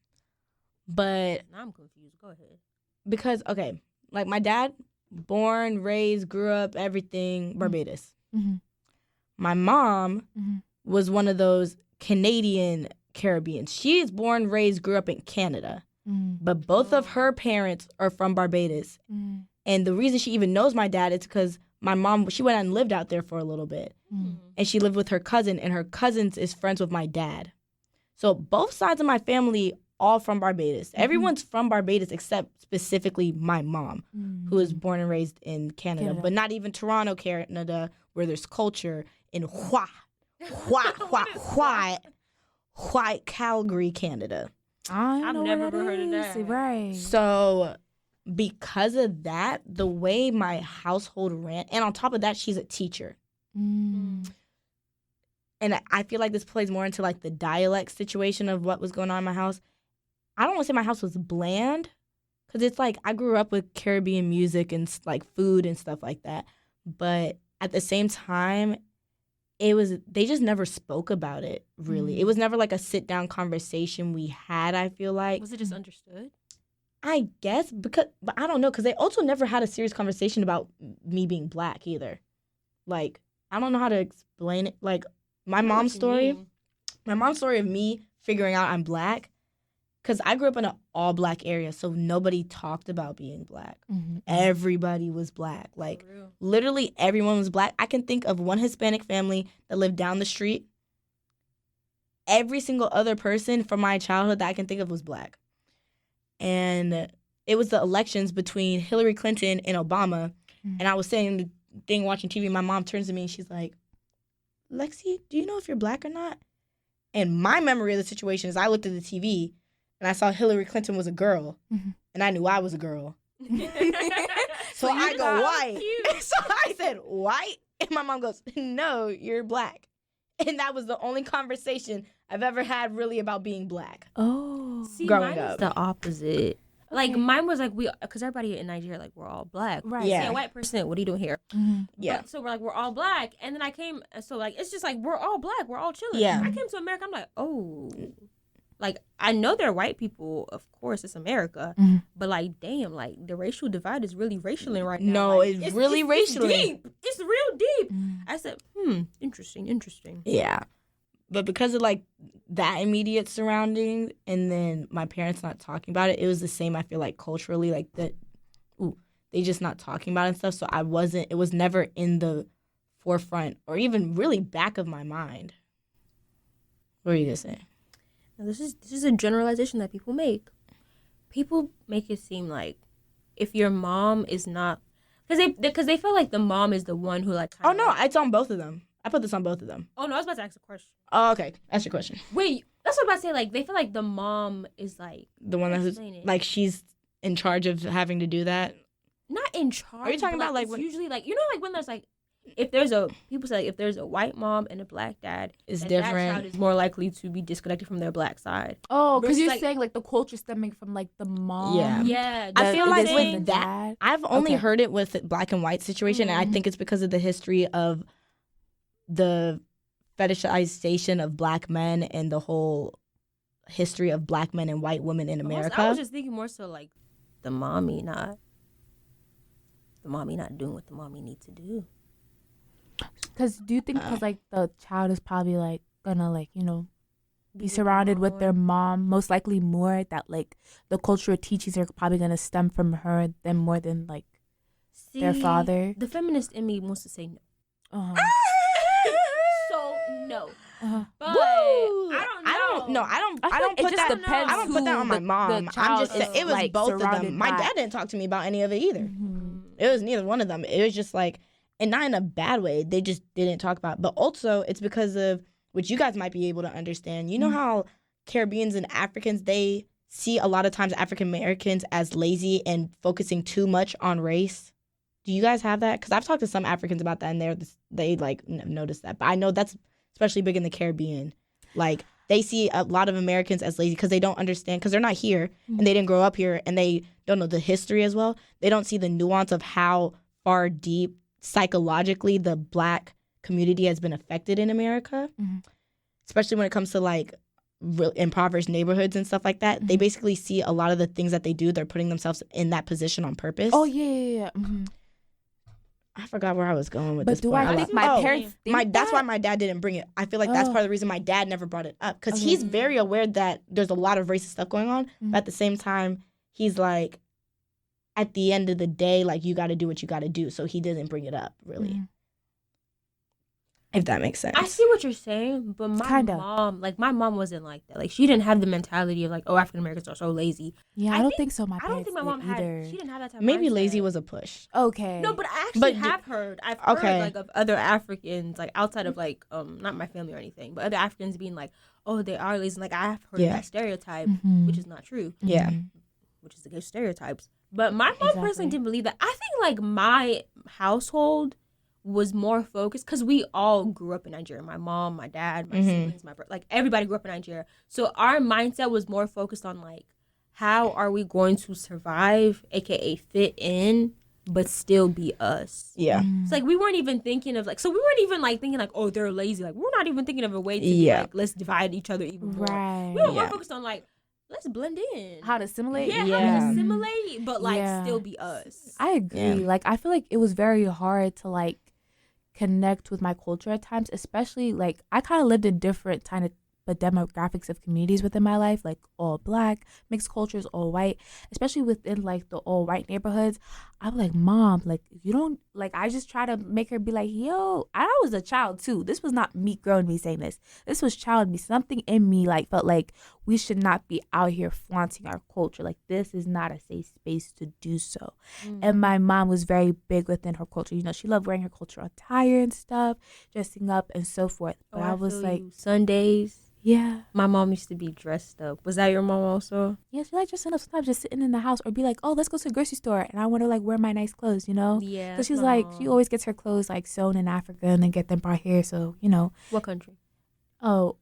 but now I'm confused. Go ahead. Because, okay, like, my dad, born, raised, grew up, everything, Barbados. My mom was one of those Canadian Caribbeans. She is born, raised, grew up in Canada. But both of her parents are from Barbados. And the reason she even knows my dad is because my mom, she went and lived out there for a little bit. And she lived with her cousin, and her cousin is friends with my dad. So both sides of my family, all from Barbados. Everyone's from Barbados except specifically my mom, who was born and raised in Canada. But not even Toronto, Canada, where there's culture, in white Calgary, Canada. I've never heard of that. Right. So because of that, the way my household ran, and on top of that, she's a teacher. And I feel like this plays more into, like, the dialect situation of what was going on in my house. I don't want to say my house was bland, because it's like I grew up with Caribbean music and, like, food and stuff like that. But at the same time, they just never spoke about it, really. It was never, like, a sit-down conversation we had, I feel like. Was it just understood? I guess, but I don't know, because they also never had a serious conversation about me being Black either. Like, I don't know how to explain it. Like, my mom's story of me figuring out I'm Black, because I grew up in an all-Black area, so nobody talked about being Black. Everybody was Black. Like, literally everyone was Black. I can think of one Hispanic family that lived down the street. Every single other person from my childhood that I can think of was Black. And it was the elections between Hillary Clinton and Obama. And I was sitting in the thing watching TV, and my mom turns to me and she's like, Lexi, do you know if you're Black or not? And my memory of the situation is I looked at the TV and I saw Hillary Clinton was a girl, and I knew I was a girl. So I go, white. So I said, white? And my mom goes, no, you're Black. And that was the only conversation I've ever had really about being Black. Oh. See, growing mine up. is the opposite. Like, mine was like, because everybody in Nigeria, like, we're all Black. Right. Yeah. Say a white person, what are you doing here? Yeah. But, so we're like, we're all Black. And then I came, so, like, it's just like, we're all Black. We're all chilling. Yeah. I came to America, I'm like, oh. Like, I know they're white people, of course, it's America. But, like, damn, like, the racial divide is really racialing right now. No, like, it's really racialing. It's deep. It's real deep. I said, interesting. Yeah. But because of, like, that immediate surrounding, and then my parents not talking about it, it was the same, I feel like, culturally, like, they just not talking about it and stuff. So it was never in the forefront or even really back of my mind. What are you going to say? Now, this is a generalization that people make. People make it seem like if your mom is not, because they feel like the mom is the one who, like. Oh no, it's on both of them. I put this on both of them. Oh no, I was about to ask a question. Oh, okay, ask your question. Wait, that's what I'm about to say. Like, they feel like the mom is like the one that's like she's in charge of having to do that. Not in charge. Are you talking about like when, usually like, you know, like when there's like, if there's a, people say like, if there's a white mom and a Black dad, it's different. That child is more likely to be disconnected from their Black side. Oh, because you're like, saying like the culture stemming from like the mom. Yeah. I feel like with that, dad, I've only heard it with the Black and white situation, and I think it's because of the history of the fetishization of Black men and the whole history of Black men and white women in America. I was just thinking more so like the mommy not doing what the mommy needs to do. Because do you think because like the child is probably like gonna like be surrounded with their mom, most likely more, that like the cultural teachings are probably gonna stem from her than more than like their father? The feminist in me wants to say no. So no. But I don't put that on my mom. I'm just saying it was like both of them. My dad didn't talk to me about any of it either. Mm-hmm. It was neither one of them. It was just like, and not in a bad way. They just didn't talk about it. But also it's because of, which you guys might be able to understand. You know how Caribbeans and Africans, they see a lot of times African Americans as lazy and focusing too much on race. Do you guys have that? Because I've talked to some Africans about that, and they like notice that. But I know that's especially big in the Caribbean. Like, they see a lot of Americans as lazy because they don't understand, because they're not here and they didn't grow up here and they don't know the history as well. They don't see the nuance of how far deep psychologically the Black community has been affected in America, especially when it comes to like impoverished neighborhoods and stuff like that. They basically see a lot of the things that they do, they're putting themselves in that position on purpose. Oh, yeah. I forgot where I was going with this. But do I think my parents that's why my dad didn't bring it. I feel like that's part of the reason my dad never brought it up, because he's very aware that there's a lot of racist stuff going on. But at the same time, he's like, at the end of the day, like, you got to do what you got to do. So he didn't bring it up, really. If that makes sense. I see what you're saying, but my mom wasn't like that. Like, she didn't have the mentality of like, oh, African Americans are so lazy. Yeah, I don't think so. I don't think my mom had. She didn't have that type. Maybe of mindset. Lazy was a push. Okay. No, but I actually have heard. I've heard like of other Africans, like outside of like not my family or anything, but other Africans being like, oh, they are lazy. Like, I have heard that stereotype, which is not true. Yeah. Which is against stereotypes. But my mom personally didn't believe that. I think like my household was more focused because we all grew up in Nigeria. My mom, my dad, my siblings, my brother, like everybody grew up in Nigeria. So our mindset was more focused on like, how are we going to survive, aka fit in, but still be us. Yeah. It's like we weren't even thinking of like, so we weren't even like thinking like, oh, they're lazy. Like, we're not even thinking of a way to be like, let's divide each other even more. Right. We were more focused on like, let's blend in. How to assimilate? Yeah, how to assimilate, but like still be us. I agree. Yeah. Like, I feel like it was very hard to like connect with my culture at times, especially like I kind of lived in different kind of demographics of communities within my life, like all Black, mixed cultures, all white, especially within like the all white neighborhoods. I'm like, Mom, like, you don't, like, I just try to make her be like, yo, I was a child too. This was not me grown me saying this. This was child me. Something in me like felt like we should not be out here flaunting our culture. Like, this is not a safe space to do so. And my mom was very big within her culture. You know, she loved wearing her cultural attire and stuff, dressing up and so forth. But I was like, Sundays. Yeah. My mom used to be dressed up. Was that your mom also? Yeah, she like dressing up sometimes, just sitting in the house, or be like, oh, let's go to the grocery store. And I want to like wear my nice clothes, you know? Yeah. Because she's like, she always gets her clothes like sewn in Africa and then get them brought here. So, you know. What country? Oh,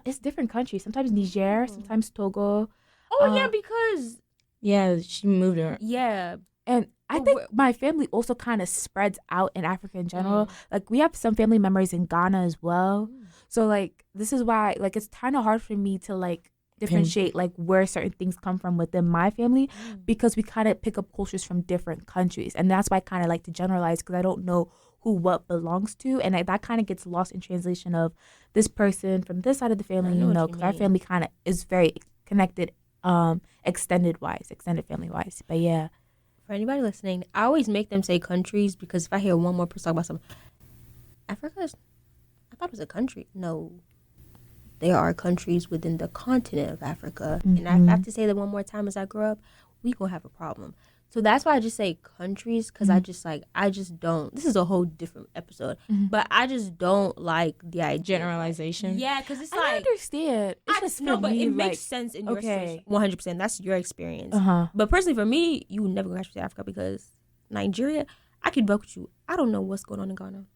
it's different countries. Sometimes Niger, sometimes Togo. Oh, yeah, because. Yeah, she moved her. Yeah. And I think my family also kind of spreads out in Africa in general. Like, we have some family members in Ghana as well. So, like, this is why, like, it's kind of hard for me to, like, differentiate, like, where certain things come from within my family, because we kind of pick up cultures from different countries. And that's why I kind of like to generalize, because I don't know who what belongs to. And that kind of gets lost in translation of this person from this side of the family, you know, because our family kind of is very connected, extended family-wise. But, yeah. For anybody listening, I always make them say countries, because if I hear one more person talk about something, I thought it was a country. No, there are countries within the continent of Africa. And I have to say that one more time as I grow up, we gonna have a problem. So that's why I just say countries, because I just don't, this is a whole different episode, but I just don't like the idea. Generalization? Yeah, because it's I understand. It's just no, but it like, makes sense in your situation. 100%. That's your experience. Uh-huh. But personally, for me, you would never go to Africa, because Nigeria, I could buck with you. I don't know what's going on in Ghana.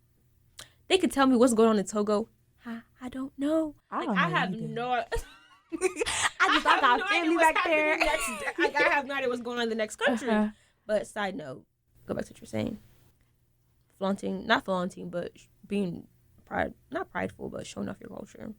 They could tell me what's going on in Togo. I don't know. I have no. I got family back there. I have no idea what's going on in the next country. But side note, go back to what you're saying. Not flaunting, but being not prideful, but showing off your culture.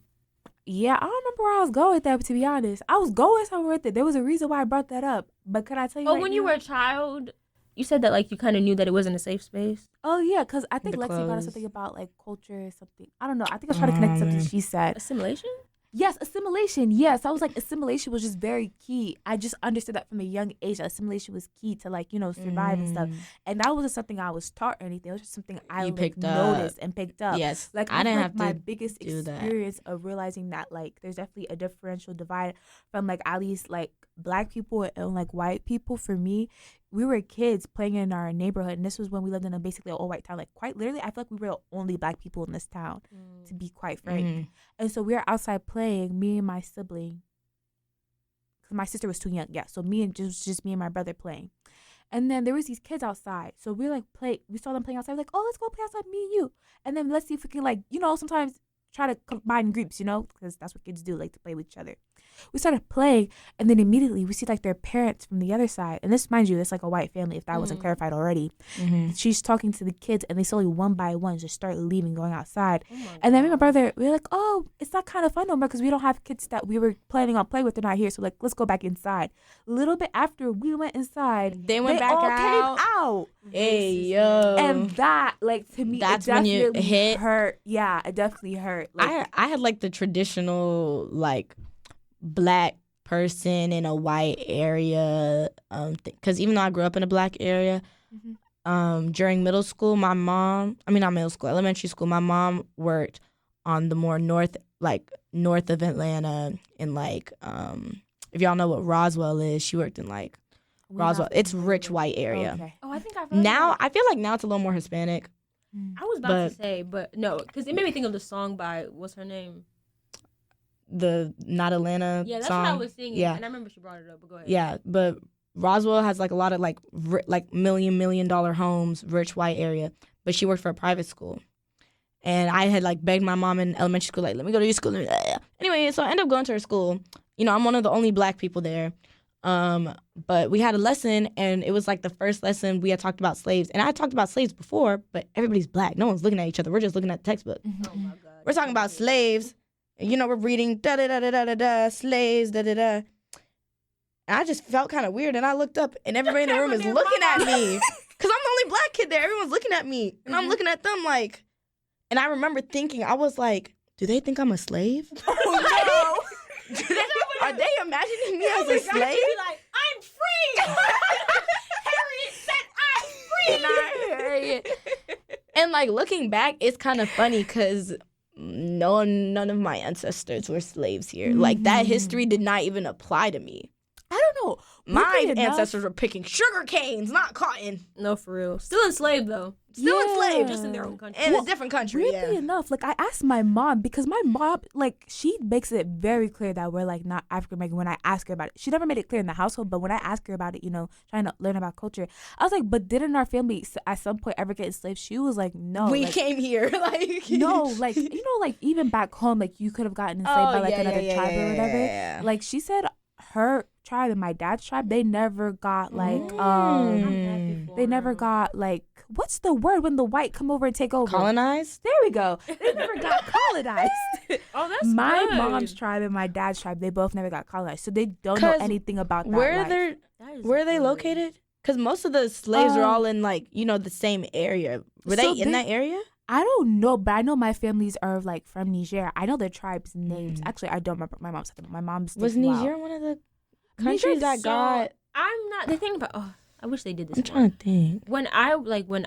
Yeah, I don't remember where I was going with that, but to be honest, I was going somewhere with it. There was a reason why I brought that up. But could I tell you? Oh, when you were a child. you said that like you kind of knew that it wasn't a safe space. Oh yeah, because I think The Lexi brought up clothes. something about like culture or something. I don't know. I think I was trying to connect something she said. Assimilation? Yes, assimilation. Yes, I was like, assimilation was just very key. I just understood that from a young age. That assimilation was key to like, you know, survive and stuff. And that wasn't something I was taught or anything. It was just something I like, picked noticed up. and picked up. Yes, Like I didn't like have my to biggest do that. experience of realizing that like there's definitely a differential divide from like at least like Black people and like white people. For me, we were kids playing in our neighborhood, and this was when we lived in a basically all white town. Like quite literally, I feel like we were the only Black people in this town, to be quite frank. And so we were outside playing, me and my sibling, because my sister was too young. Yeah, so just me and my brother playing. And then there was these kids outside. So we we saw them playing outside. We're like, oh, let's go play outside, me and you. And then let's see if we can like, you know, sometimes try to combine groups, you know, because that's what kids do, like to play with each other. We started playing, and then immediately we see like their parents from the other side. And this, mind you, it's like a white family, if that wasn't clarified already. She's talking to the kids, and they slowly one by one just start leaving, going outside. And then me and my brother, we were like, oh, it's not kind of fun no more because we don't have kids that we were planning on playing with. They're not here, so like let's go back inside. A little bit after we went inside, they went back all out. came out. Hey yo, And that, like, to me, that's it when you definitely hit. hurt. Yeah, it definitely hurt. Like, I had like the traditional like Black person in a white area, because even though I grew up in a Black area, during middle school, elementary school, my mom worked on the more north of Atlanta in like if y'all know what Roswell is, she worked in like Roswell. It's rich white area. Okay. Oh, I think I've Now I feel like now it's a little more Hispanic. I was about to say, but no, because it made me think of the song by what's her name? The Not Atlanta Yeah, that's song. what I was singing. Yeah. And I remember she brought it up, but go ahead. Yeah, but Roswell has like a lot of like $1 million homes, rich white area. But she worked for a private school, and I had like begged my mom in elementary school, like, let me go to your school. Anyway, so I ended up going to her school. You know, I'm one of the only Black people there. But we had a lesson, and it was like the first lesson we had talked about slaves. And I had talked about slaves before, but everybody's Black. No one's looking at each other. We're just looking at the textbook. Oh my God. We're talking about slaves. And, you know, we're reading da-da-da-da-da-da, slaves, da-da-da. And I just felt kind of weird. And I looked up, and everybody in the room is looking at me. Because I'm the only Black kid there. Everyone's looking at me. And I'm looking at them like... And I remember thinking, I was like, do they think I'm a slave? Oh, no. Are they imagining me as a slave? Be like, I'm free. Harriet said I'm free. And like looking back, it's kind of funny because none of my ancestors were slaves here. Like that history did not even apply to me. I don't know. My ancestors were picking sugar canes, not cotton. No, for real. Still enslaved though. Still enslaved, Just in their own country. in a different country. Weirdly enough, like I asked my mom, because my mom, like, she makes it very clear that we're like not African American when I ask her about it. She never made it clear in the household, but when I ask her about it, you know, trying to learn about culture, I was like, but didn't our family at some point ever get enslaved? She was like, no. We like, came here, like no, like, you know, like even back home, like you could have gotten enslaved by like another tribe or whatever. Yeah. Like she said, her tribe and my dad's tribe, they never got like they never got like, what's the word when the white come over and take over? Colonized? There we go. They never got colonized. Oh, that's my good. mom's tribe and my dad's tribe, they both never got colonized, so they don't know anything about that. Where life. are they located? Because most of the slaves are all in like, you know, the same area. Were they in that area? I don't know, but I know my families are like from Niger. I know their tribes' names. Actually, I don't remember my mom's. My mom's Was Niger one of the countries that got? I'm not. The thing about. Oh, I wish they did this. I'm trying to think. When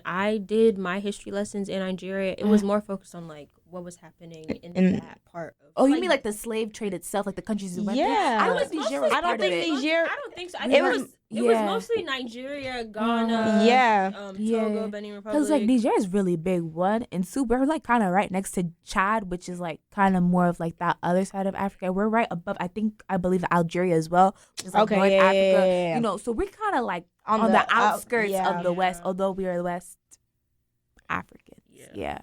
I did my history lessons in Nigeria, it was more focused on like what was happening in that part of. Oh, you mean like the slave trade itself, like the countries you went through? Yeah. I don't think Niger was I don't part of think it. Niger. I don't think so. I think it was mostly Nigeria, Ghana, Togo, Benin Republic. Because like Niger is really big, one, and two, we're like kind of right next to Chad, which is like kind of more of like that other side of Africa. We're right above, I believe Algeria as well, which is like North Africa. Yeah. You know, so we're kind of like on the outskirts of the West, although we are West Africans. Yeah.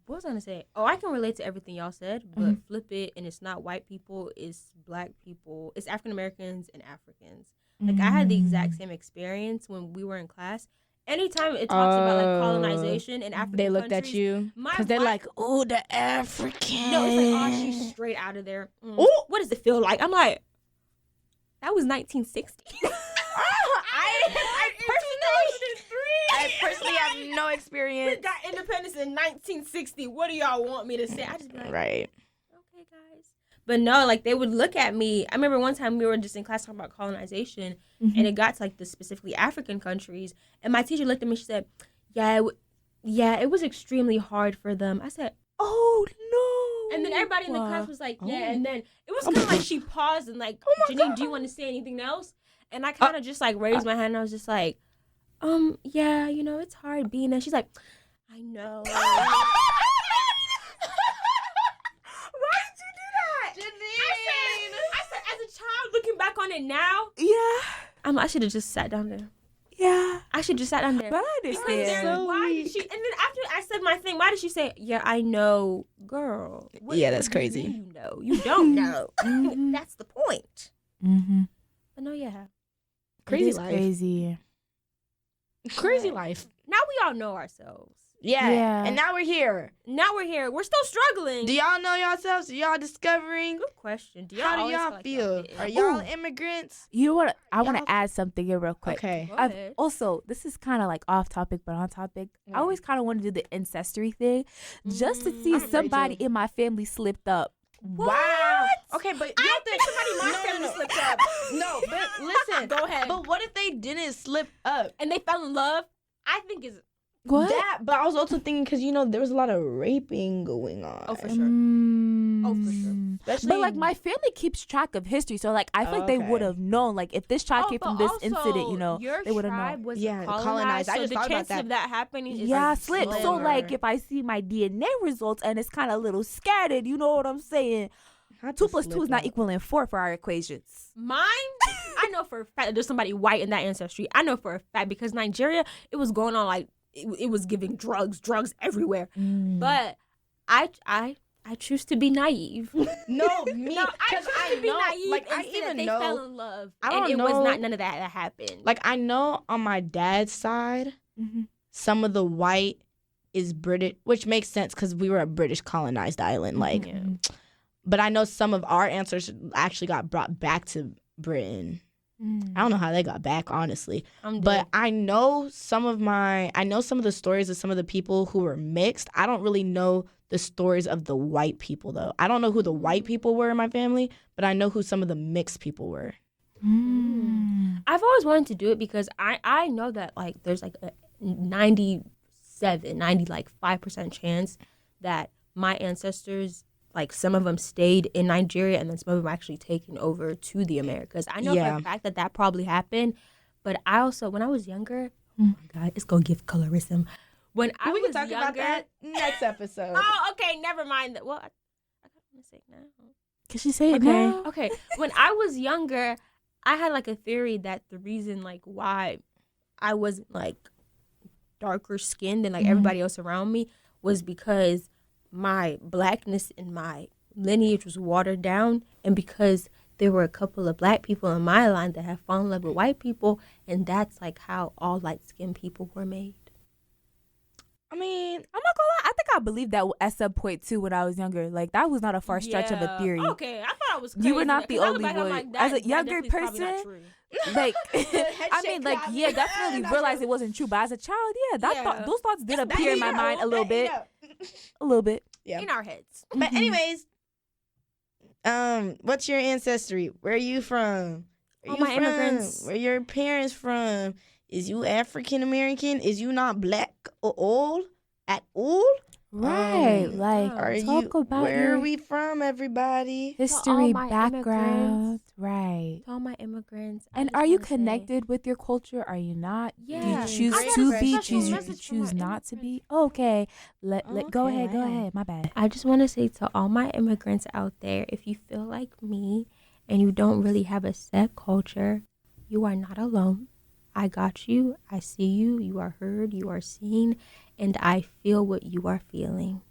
What was I gonna say? Oh, I can relate to everything y'all said, but flip it, and it's not white people, it's Black people, it's African Americans and Africans. Like I had the exact same experience when we were in class. Anytime it talks about like colonization in African they looked countries, at you because they're like, "Oh, the African." No, it's like, oh, she's straight out of there. What does it feel like? I'm like, that was 1960. I personally have no experience. We got independence in 1960. What do y'all want me to say? I just be like, right. Okay, guys. But no, like they would look at me. I remember one time we were just in class talking about colonization, and it got to like the specifically African countries, and my teacher looked at me. She said, "Yeah, it was extremely hard for them." I said, "Oh no!" And then everybody in the class was like, "Yeah." And then it was kind of like she paused and like, "Jeanine, do you want to say anything else?" And I kind of just like raised my hand. And I was just like, yeah, you know, it's hard being there. She's like, I know. Why did you do that? Jeanine. I said, as a child, looking back on it now, I should have just sat down there. Yeah. I should just sat down there. But I understand. Why did she? And then after I said my thing, why did she say, yeah, I know, girl? That's crazy. You know. You don't know. That's the point. Mm-hmm. But no, yeah. Crazy life. Crazy life. Now we all know ourselves. Yeah. And now we're here. We're still struggling. Do y'all know yourselves? Are y'all discovering? Good question. How do y'all feel? Are y'all immigrants? You know what? I want to add something here real quick. Okay. Also, this is kind of like off topic, but on topic. I always kind of want to do the ancestry thing just to see if somebody in my family slipped up. Wow. Okay, but you don't think somebody in my family slipped up. No, but listen. Go ahead. But what if they didn't slip up and they fell in love? I think is what? That. But I was also thinking because there was a lot of raping going on. Oh, for sure. Especially, but like my family keeps track of history, so like I feel like they would have known. Like if this child came from this incident, they would have known. Was colonized. I just so thought the chance about that. of that happening is slip. So like if I see my DNA results and it's kind of a little scattered, you know what I'm saying? 2 + 2 is not equaling 4 for our equations. Mine, I know for a fact that there's somebody white in that ancestry. I know for a fact because Nigeria, it was going on like it was giving drugs everywhere. But I choose to be naive. No, me. No, I choose to be naive. Like I even know they fell in love, and it was not none of that happened. Like I know on my dad's side, some of the white is British, which makes sense because we were a British colonized island. Like. Yeah. But I know some of our ancestors actually got brought back to Britain. I don't know how they got back, honestly. But I know some of the stories of some of the people who were mixed. I don't really know the stories of the white people, though. I don't know who the white people were in my family, but I know who some of the mixed people were. I've always wanted to do it because I know that like there's like a 95% chance that my ancestors, like some of them stayed in Nigeria and then some of them actually taken over to the Americas. I know for a fact that probably happened, but I also, when I was younger, oh my God, it's going to give colorism. When I was talk younger, about that next episode. Oh, okay, never mind. Well, I want to say it now. Can she say it now? Okay, when I was younger, I had like a theory that the reason like why I wasn't like darker skinned than like everybody else around me was because my blackness and my lineage was watered down, and because there were a couple of black people in my line that had fallen in love with white people, and that's like how all light-skinned people were made. I mean, I'm not gonna lie, I think I believed that at some point too when I was younger. Like that was not a far stretch of a theory. Okay, I thought I was crazy. You were not the only one. Like, as a younger person, like I mean, like definitely realized it wasn't true. But as a child, those thoughts did appear in my mind a little bit. A little bit. Yeah. In our heads. But anyways, what's your ancestry? Where are you from? Immigrants. Where your parents from? Is you African American? Is you not black or old at all? Right. Where are we from, everybody? History, background. Right. To all my immigrants. And are you connected with your culture? Are you not? Yeah. Do you choose to be? Choose not to be? Okay. Go ahead. My bad. I just want to say to all my immigrants out there, if you feel like me and you don't really have a set culture, you are not alone. I got you. I see you. You are heard. You are seen. And I feel what you are feeling.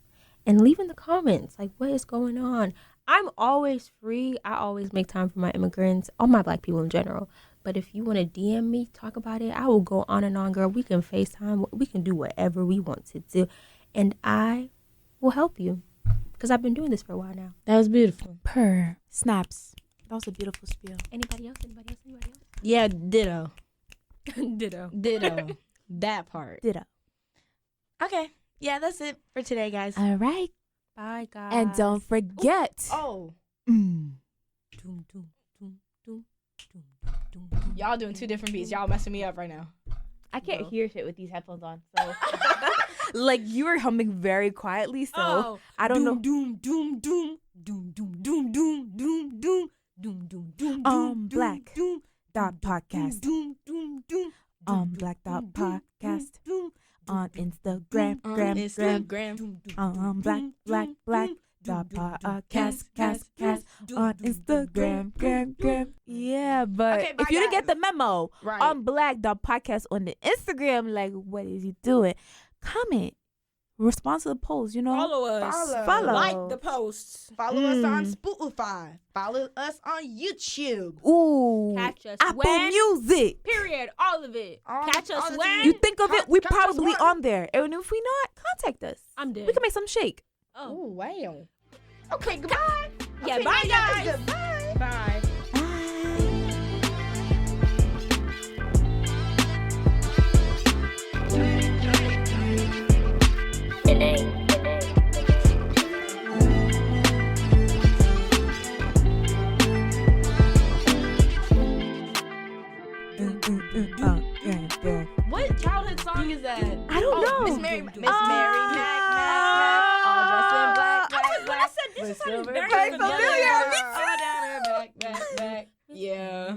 And leave in the comments, like, what is going on? I'm always free. I always make time for my immigrants, all my black people in general. But if you want to DM me, talk about it, I will go on and on, girl. We can FaceTime. We can do whatever we want to do. And I will help you because I've been doing this for a while now. That was beautiful. Snaps. That was a beautiful spiel. Anybody else? Yeah, ditto. Ditto. That part. Ditto. Okay. Yeah, that's it for today, guys. All right. Bye, guys. And don't forget. Oh. Doom, doom, doom, doom, doom, doom, doom. Y'all doing two different beats. Y'all messing me up right now. I can't hear shit with these headphones on. So, like, you were humming very quietly. So I don't know. Doom, doom, doom, doom, doom, doom, doom, doom, doom, doom, doom, doom, doom, Black doom, dot podcast. doom, doom, doom, Black dot podcast. doom, On Instagram, gram, black dot podcast, cast on Instagram, gram. Yeah, but Okay, bye, if you didn't guys. get the memo, Right. on Black dot podcast on the Instagram, like, what is he doing? Comment, respond to the post. You know, Follow us. Follow. Like the posts. Follow us on Spotify. Follow us on YouTube. Ooh, Catch us Apple when? Music. Period. All of it. Catch all us the when? You think of it, we Catch us probably when? on there, and if we not, contact us. I'm dead. We can make some shake. Oh. Oh, wow. Okay, goodbye. Yeah, Okay, bye, now, guys. Goodbye. Bye. What childhood song is that? I don't know. Miss Mary, Mac, all dressed in black, When I said this with song is silver very back familiar. familiar. All down her back. Yeah.